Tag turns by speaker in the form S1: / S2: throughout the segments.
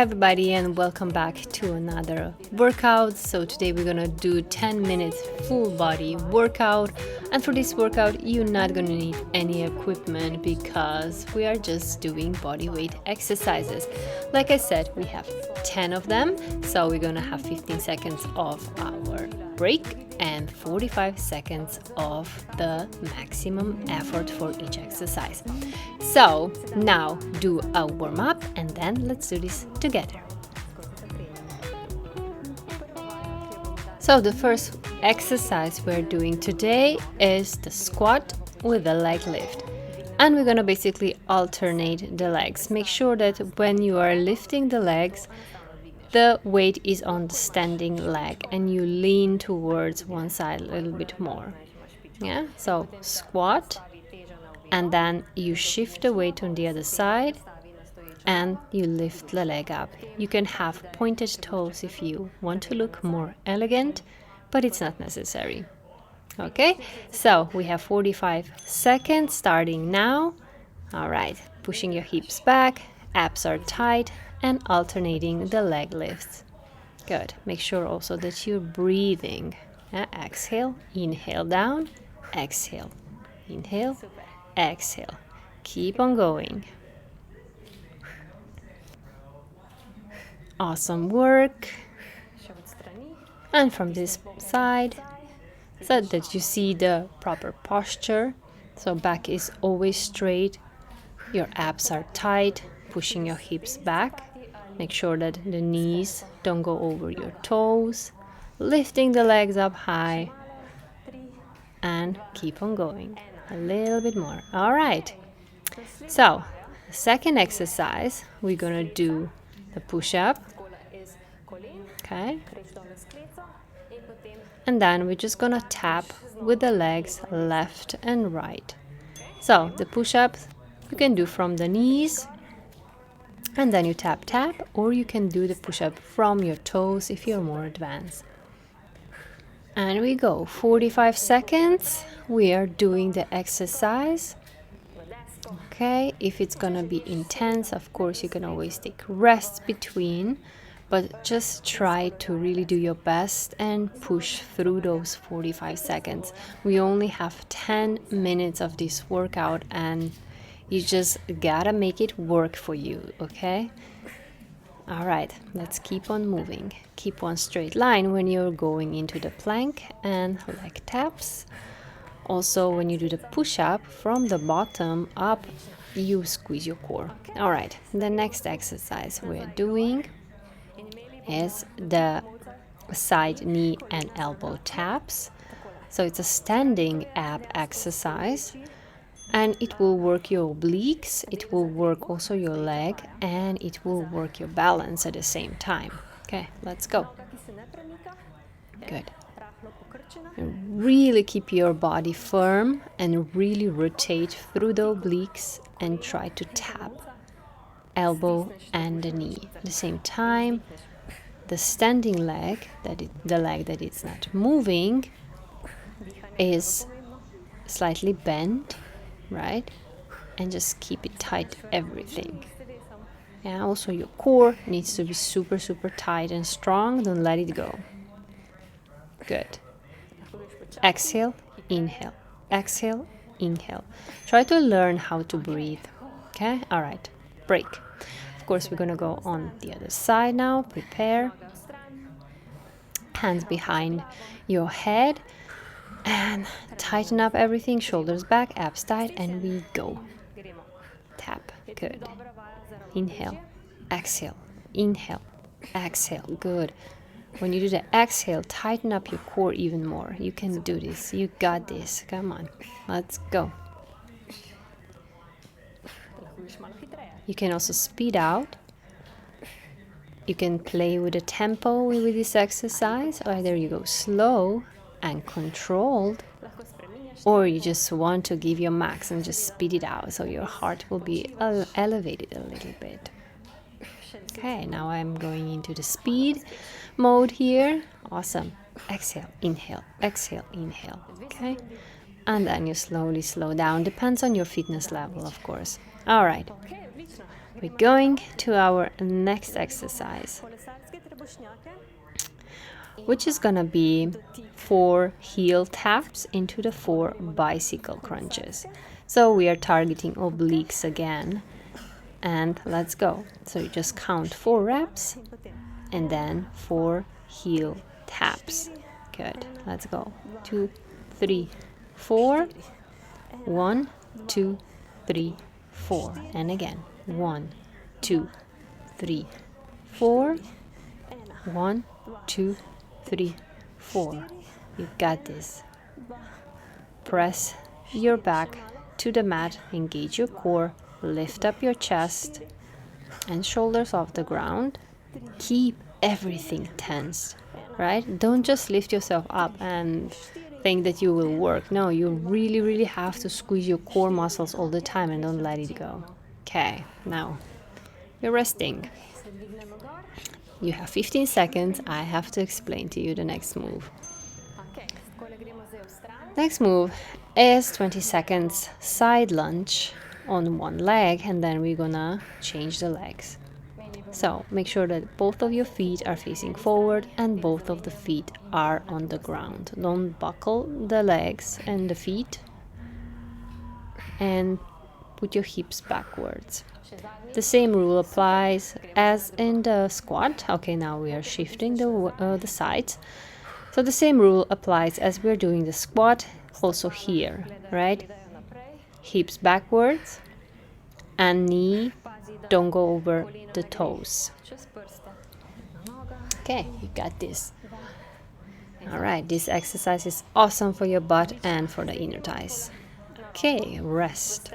S1: everybody, and welcome back to another workout. So today we're gonna do 10 minutes full body workout, and for this workout you're not gonna need any equipment because we are just doing body weight exercises. Like I said, we have 10 of them, so we're gonna have 15 seconds of our break and 45 seconds of the maximum effort for each exercise. So now do a warm up and then let's do this together. So the first exercise we're doing today is the squat with a leg lift. And we're gonna basically alternate the legs. Make sure that when you are lifting the legs, the weight is on the standing leg and you lean towards one side a little bit more. Yeah, so squat and then you shift the weight on the other side and you lift the leg up. You can have pointed toes if you want to look more elegant, but it's not necessary. Okay, so we have 45 seconds starting now. All right, pushing your hips back, abs are tight, and alternating the leg lifts. Good. Make sure also that you're breathing. Exhale, inhale down, exhale, inhale, exhale. Keep on going. Awesome work. And from this side, so that you see the proper posture. So back is always straight, your abs are tight, pushing your hips back. Make sure that the knees don't go over your toes, lifting the legs up high, and keep on going. A little bit more. All right. So, the second exercise, we're gonna do the push-up. Okay. And then we're just gonna tap with the legs left and right. So, the push-ups you can do from the knees, and then you tap, or you can do the push-up from your toes if you're more advanced. And we go, 45 seconds. We are doing the exercise. Okay, if it's gonna be intense, of course, you can always take rests between, but just try to really do your best and push through those 45 seconds. We only have 10 minutes of this workout and you just gotta make it work for you, okay? All right, let's keep on moving. Keep one straight line when you're going into the plank and leg taps. Also, when you do the push-up from the bottom up, you squeeze your core. All right, the next exercise we're doing is the side knee and elbow taps. So it's a standing ab exercise. And it will work your obliques, it will work also your leg, and it will work your balance at the same time. Okay, let's go. Good. And really keep your body firm and really rotate through the obliques and try to tap elbow and the knee. At the same time, the standing leg, the leg that is not moving, is slightly bent. Right? And just keep it tight, everything. Yeah, also your core needs to be super, super tight and strong. Don't let it go. Good. Exhale, inhale. Exhale, inhale. Try to learn how to breathe. Okay? All right. Break. Of course, we're going to go on the other side now. Prepare. Hands behind your head. And tighten up everything, shoulders back, abs tight, and we go. Tap, good. Inhale, exhale, inhale, exhale, good. When you do the exhale, tighten up your core even more. You can do this, you got this, come on, let's go. You can also speed out. You can play with the tempo with this exercise. Either you go slow and controlled, or you just want to give your max and just speed it out so your heart will be elevated a little bit. Okay, now I'm going into the speed mode here. Awesome. Exhale, inhale, inhale. Okay, and then you slowly slow down. Depends on your fitness level, of course. All right. we're going to our next exercise, which is gonna be 4 heel taps into the 4 bicycle crunches. So we are targeting obliques again, and let's go. So you just count 4 reps and then 4 heel taps. Good, let's go. 2, 3, 4. 1, 2, 3, 4. And again, 1, 2, 3, 4. 1, 2, 3, 4. You got this. Press your back to the mat, engage your core, lift up your chest and shoulders off the ground. Keep everything tense, right? Don't just lift yourself up and think that you will work. No, you really have to squeeze your core muscles all the time and don't let it go. Okay, now you're resting. You have 15 seconds. I have to explain to you the next move. Next move is 20 seconds side lunge on one leg, and then we're gonna change the legs. So make sure that both of your feet are facing forward and both of the feet are on the ground. Don't buckle the legs and the feet, and put your hips backwards. The same rule applies as in the squat. Okay, now we are shifting the sides. So the same rule applies as we're doing the squat also here, right? Hips backwards and knee don't go over the toes. Okay, you got this. All right, this exercise is awesome for your butt and for the inner thighs. Okay, rest.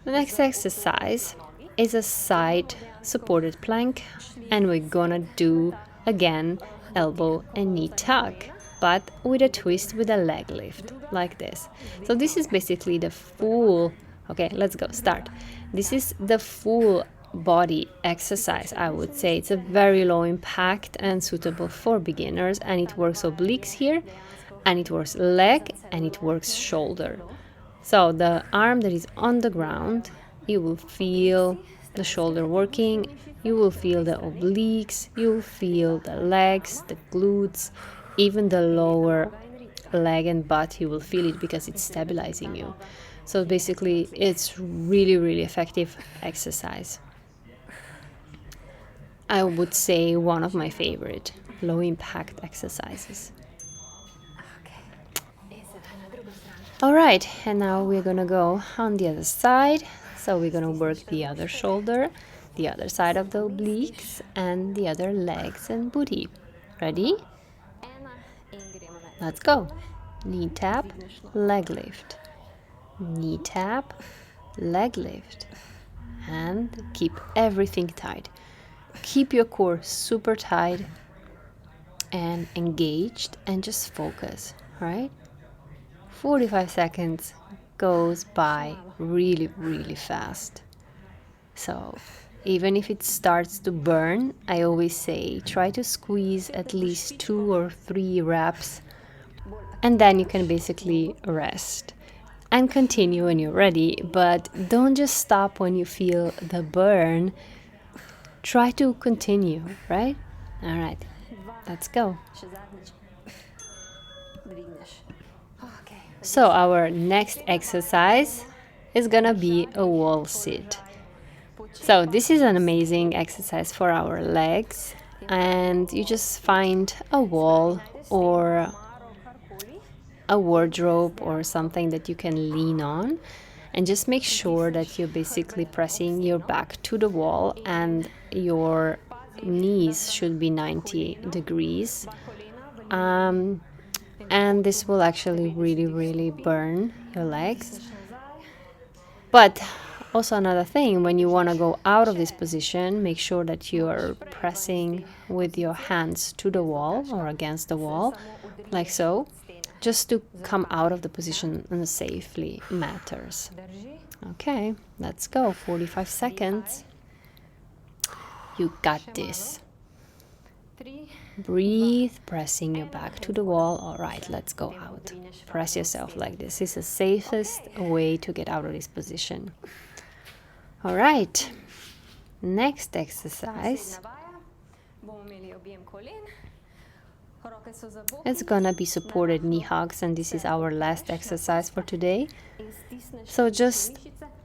S1: The next exercise is a side supported plank, and we're gonna do again elbow and knee tuck, but with a twist with a leg lift like this. So this is basically the full, okay, let's go, start. This is the full body exercise, I would say. It's a very low impact and suitable for beginners, and it works obliques here, and it works leg, and it works shoulder. So the arm that is on the ground, you will feel the shoulder working, you will feel the obliques, you will feel the legs, the glutes, even the lower leg and butt, you will feel it because it's stabilizing you. So basically, it's really effective exercise. I would say one of my favorite low impact exercises. All right, and now we're gonna go on the other side. So we're gonna work the other shoulder, the other side of the obliques, and the other legs and booty. Ready? Let's go. Knee tap, leg lift. Knee tap, leg lift. And keep everything tight. Keep your core super tight and engaged, and just focus, right? 45 seconds goes by really fast. So even if it starts to burn, I always say try to squeeze at least 2 or 3 reps, and then you can basically rest and continue when you're ready. But don't just stop when you feel the burn. Try to continue, right? All right, let's go. So our next exercise is gonna be a wall sit. So this is an amazing exercise for our legs, and you just find a wall or a wardrobe or something that you can lean on, and just make sure that you're basically pressing your back to the wall and your knees should be 90 degrees. And this will actually really burn your legs. But also another thing, when you want to go out of this position, make sure that you are pressing with your hands to the wall or against the wall, like so, just to come out of the position and safely matters. Okay, let's go. 45 seconds. You got this. Breathe, pressing your back to the wall. All right, let's go out. Press yourself like this. This is the safest way to get out of this position. All right, next exercise is gonna be supported knee hugs, and this is our last exercise for today. So just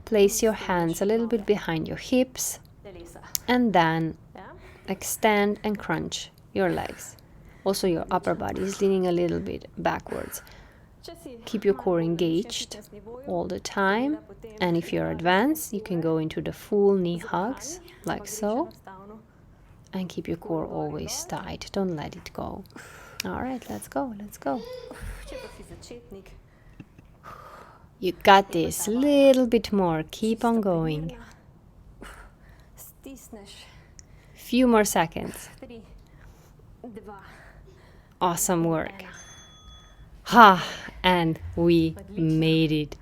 S1: place your hands a little bit behind your hips and then extend and crunch your legs. Also your upper body is leaning a little bit backwards. Keep your core engaged all the time, and if you're advanced, you can go into the full knee hugs, like so, and keep your core always tight. Don't let it go. All right, let's go, let's go. You got this. A little bit more. Keep on going. Few more seconds. Awesome work. Ha! And we made it.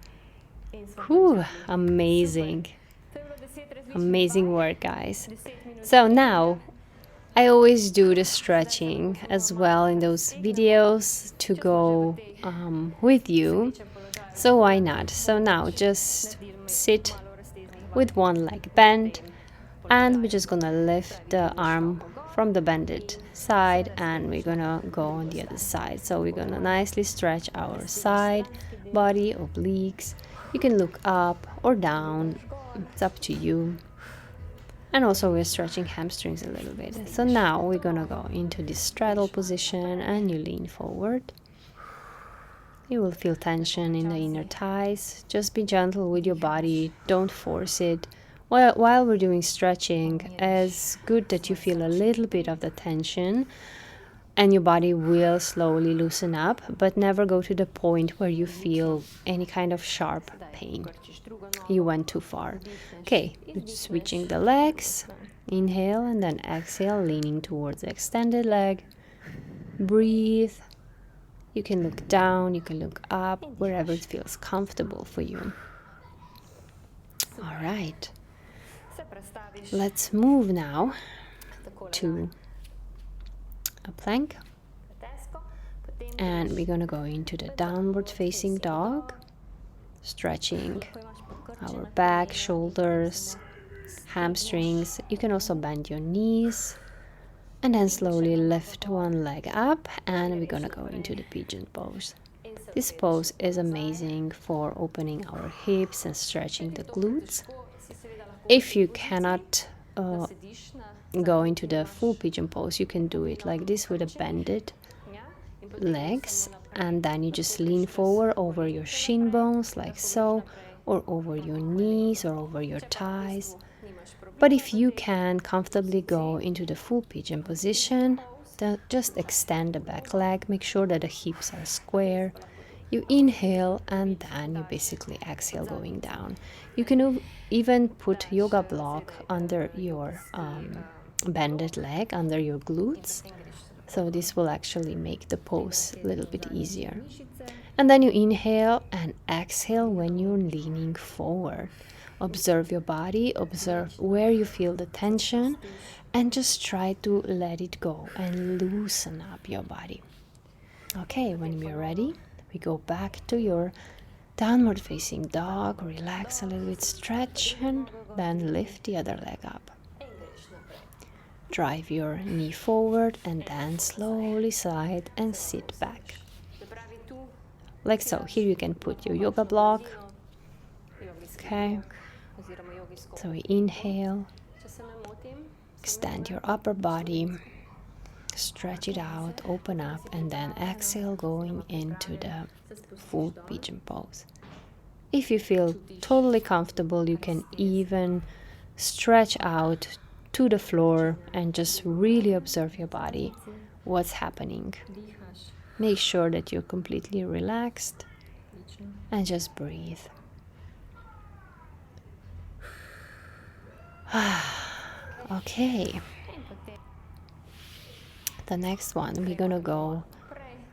S1: Whew, amazing. Amazing work, guys. So now, I always do the stretching as well in those videos to go with you. So why not? So now just sit with one leg bent, and we're just gonna lift the arm from the bended side, and we're gonna go on the other side. So we're gonna nicely stretch our side, body, obliques. You can look up or down, it's up to you. And also we're stretching hamstrings a little bit. So now we're gonna go into this straddle position, and you lean forward. You will feel tension in the inner thighs. Just be gentle with your body, don't force it. While we're doing stretching, it's good that you feel a little bit of the tension, and your body will slowly loosen up, but never go to the point where you feel any kind of sharp pain. You went too far. Okay, switching the legs. Inhale and then exhale, leaning towards the extended leg. Breathe. You can look down, you can look up, wherever it feels comfortable for you. All right. Let's move now to a plank. And we're gonna go into the downward facing dog, stretching our back, shoulders, hamstrings. You can also bend your knees. And then slowly lift one leg up, and we're gonna go into the pigeon pose. This pose is amazing for opening our hips and stretching the glutes. If you cannot go into the full pigeon pose, you can do it like this with a bended legs, and then you just lean forward over your shin bones like so, or over your knees or over your thighs. But if you can comfortably go into the full pigeon position, then just extend the back leg, make sure that the hips are square. You inhale and then you basically exhale going down. You can even put yoga block under your bended leg, under your glutes. So this will actually make the pose a little bit easier. And then you inhale and exhale when you're leaning forward. Observe your body, observe where you feel the tension, and just try to let it go and loosen up your body. Okay, when we're ready, we go back to your downward facing dog, relax a little bit, stretch, and then lift the other leg up. Drive your knee forward and then slowly slide and sit back. Like so. Here you can put your yoga block. Okay. So we inhale, extend your upper body, stretch it out, open up, and then exhale going into the full pigeon pose. If you feel totally comfortable, you can even stretch out to the floor and just really observe your body, what's happening. Make sure that you're completely relaxed and just breathe. Okay. The next one, we're gonna go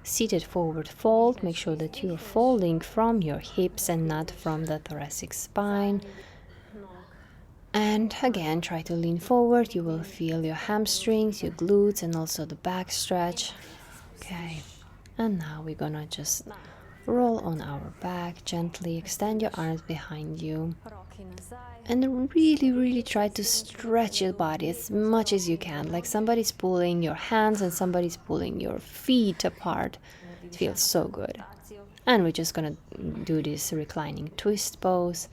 S1: seated forward fold. Make sure that you're folding from your hips and not from the thoracic spine. And again, try to lean forward. You will feel your hamstrings, your glutes, and also the back stretch. Okay. And now we're gonna just roll on our back gently, extend your arms behind you, and really try to stretch your body as much as you can, like somebody's pulling your hands and somebody's pulling your feet apart. It feels so good. And we're just gonna do this reclining twist pose,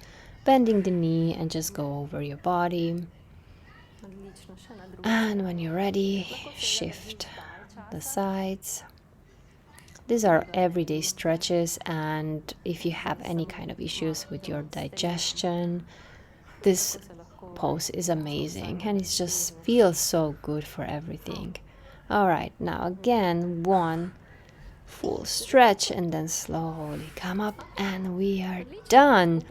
S1: bending the knee and just go over your body. And when you're ready, shift the sides. These are everyday stretches, and if you have any kind of issues with your digestion, this pose is amazing and it just feels so good for everything. All right, now again, one full stretch and then slowly come up and we are done.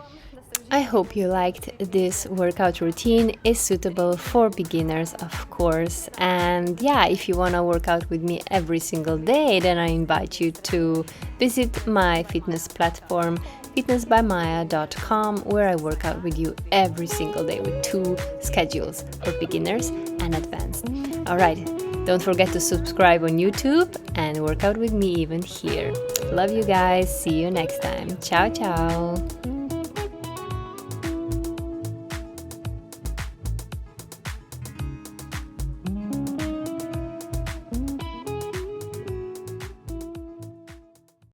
S1: I hope you liked this workout routine. It's suitable for beginners, of course. And yeah, if you want to work out with me every single day, then I invite you to visit my fitness platform, fitnessbymaya.com, where I work out with you every single day with 2 schedules for beginners and advanced. All right, don't forget to subscribe on YouTube and work out with me even here. Love you guys. See you next time. Ciao, ciao.